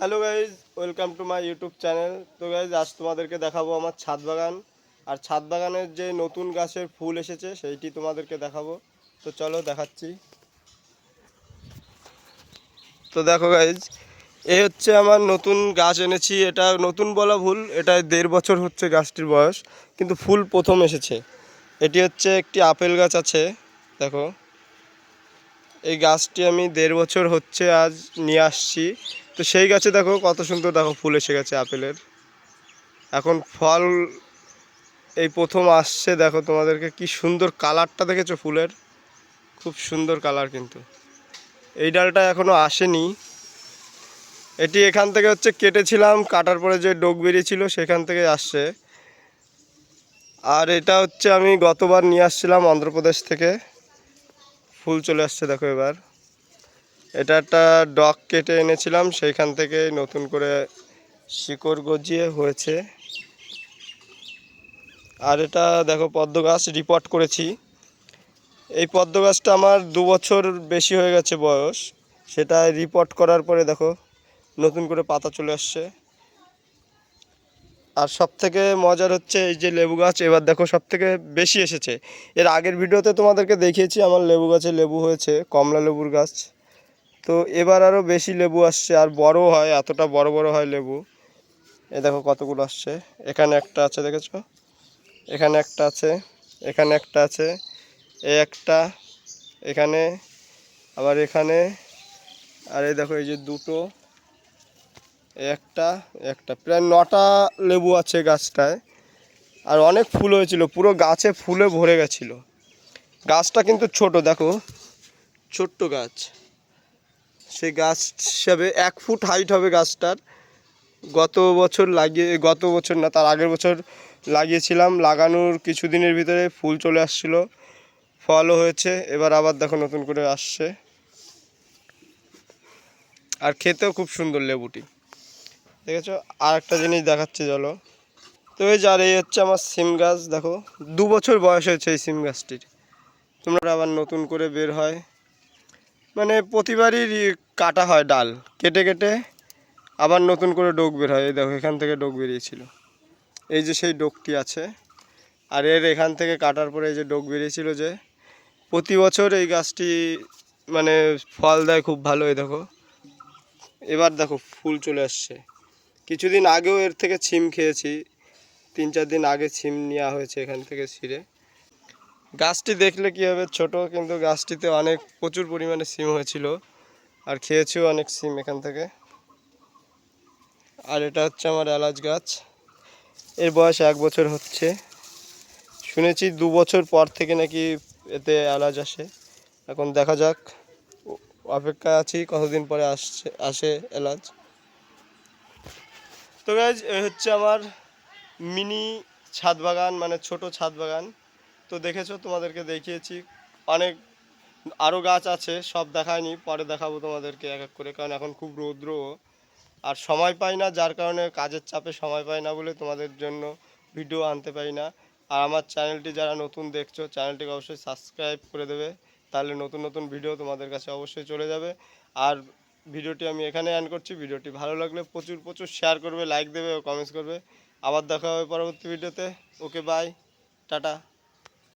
Hello guys, welcome to my YouTube channel. তো guys, আজ তোমাদেরকে দেখাবো আমার ছাদ বাগান। আর ছাদ বাগানের যে নতুন গাছের ফুল এসেছে সেইটি তোমাদেরকে দেখাবো। তো চলো দেখাচ্ছি। তো দেখো গাইজ, এই হচ্ছে আমার নতুন গাছ এনেছি। এটা নতুন বলা ভুল, এটা 1.5 বছর হচ্ছে গাছটির বয়স, কিন্তু ফুল প্রথম এসেছে। এটি হচ্ছে একটি আপেল গাছ আছে। দেখো, এই গাছটি আমি 1.5 বছর হচ্ছে আজ নিয়ে আসছি। তো সেই গাছে দেখো কত সুন্দর, দেখো ফুল এসে গেছে আপেলের। এখন ফল এই প্রথম আসছে। দেখো, তোমাদেরকে কি সুন্দর কালারটা দেখেছো ফুলের, খুব সুন্দর কালার। কিন্তু এই ডালটা এখনো আসেনি। এটি এখান থেকে হচ্ছে কেটেছিলাম, কাটার পরে যে ডোক বেরিয়েছিল সেখান থেকে আসছে। আর এটা হচ্ছে আমি গতবার নিয়ে আসছিলাম অন্ধ্রপ্রদেশ থেকে, ফুল চলে আসছে। দেখো এবার এটা একটা ডগ কেটে এনেছিলাম, সেইখান থেকে নতুন করে শিকড় গজিয়ে হয়েছে। আর এটা দেখো পদ্ম গাছ রিপোর্ট করেছি। এই পদ্ম গাছটা আমার 2 বছর বেশি হয়ে গেছে বয়স। সেটা রিপোর্ট করার পরে দেখো নতুন করে পাতা চলে আসছে। আর সব থেকে মজার হচ্ছে এই যে লেবু গাছ, এবার দেখো সব থেকে বেশি এসেছে। এর আগের ভিডিওতে তোমাদেরকে দেখিয়েছি আমার লেবু গাছে লেবু হয়েছে, কমলা লেবুর গাছ। তো এবার আরও বেশি লেবু আসছে, আর বড় হয়, এতটা বড় বড় হয় লেবু। এ দেখো কতগুলো আসছে। এখানে একটা আছে, দেখেছো? এখানে একটা আছে, এখানে একটা আছে, এই একটা, এখানে, আবার এখানে। আর এই দেখো এই যে দুটো, একটা একটা, প্রায় 9টা লেবু আছে গাছটায়। আর অনেক ফুল হয়েছিল, পুরো গাছে ফুলে ভরে গেছিলো। গাছটা কিন্তু ছোট, দেখো ছোট্ট গাছ। সেই গাছ হিসাবে 1 ফুট হাইট হবে গাছটার। গত বছর না, তার আগের বছর লাগিয়েছিলাম। লাগানোর কিছুদিনের ভিতরে ফুল চলে আসছিল, ফলও হয়েছে। এবার আবার দেখো নতুন করে আসছে। আর খেতেও খুব সুন্দর লেবুটি, দেখেছো? আর একটা জিনিস দেখাচ্ছি, চলো। তো এই যার, এই হচ্ছে আমার সিম গাছ। দেখো 2 বছর বয়স হয়েছে এই সিম গাছটির। তোমরা আবার নতুন করে বের হয়, মানে প্রতিবারই কাটা হয় ডাল, কেটে কেটে আবার নতুন করে ডোক বের হয়। এই দেখো এখান থেকে ডোক বেরিয়েছিল, এই যে সেই ডোকটি আছে। আর এর এখান থেকে কাটার পরে এই যে ডোক বেরিয়েছিল, যে প্রতি বছর এই গাছটি মানে ফল দেয় খুব ভালো। এই দেখো এবার দেখো ফুল চলে আসছে। কিছুদিন আগেও এর থেকে ছিম খেয়েছি, 3-4 দিন আগে ছিম নেওয়া হয়েছে এখান থেকে ছিঁড়ে। গাছটি দেখলে কী হবে, ছোট, কিন্তু গাছটিতে প্রচুর পরিমাণে সিম হয়েছিল, আর খেয়েছিও অনেক সিম এখান থেকে। আর এটা হচ্ছে আমার এলাচ গাছ, এর বয়স 1 বছর হচ্ছে। শুনেছি 2 বছর পর থেকে নাকি এতে এলাচ আসে। এখন দেখা যাক, অপেক্ষায় আছি কতদিন পরে আসে এলাচ। তো গাইজ, এই হচ্ছে আমার মিনি ছাদ বাগান, মানে ছোট ছাদ বাগান। তো দেখেছো, তোমাদেরকে দেখিয়েছি। অনেক আরও গাছ আছে, সব দেখায়নি, পরে দেখাবো তোমাদেরকে এক এক করে, কারণ এখন খুব রৌদ্র আর সময় পাই না, যার কারণে কাজের চাপে সময় পাই না বলে তোমাদের জন্য ভিডিও আনতে পারি না। আর আমার চ্যানেলটি যারা নতুন দেখছো, চ্যানেলটিকে অবশ্যই সাবস্ক্রাইব করে দেবে, তাহলে নতুন নতুন ভিডিও তোমাদের কাছে অবশ্যই চলে যাবে। আর ভিডিওটি আমি এখানে এন্ড করছি। ভিডিওটি ভালো লাগলে প্রচুর প্রচুর শেয়ার করবে, লাইক দেবে ও কমেন্টস করবে। আবার দেখা হবে পরবর্তী ভিডিওতে। ওকে, বাই, টাটা।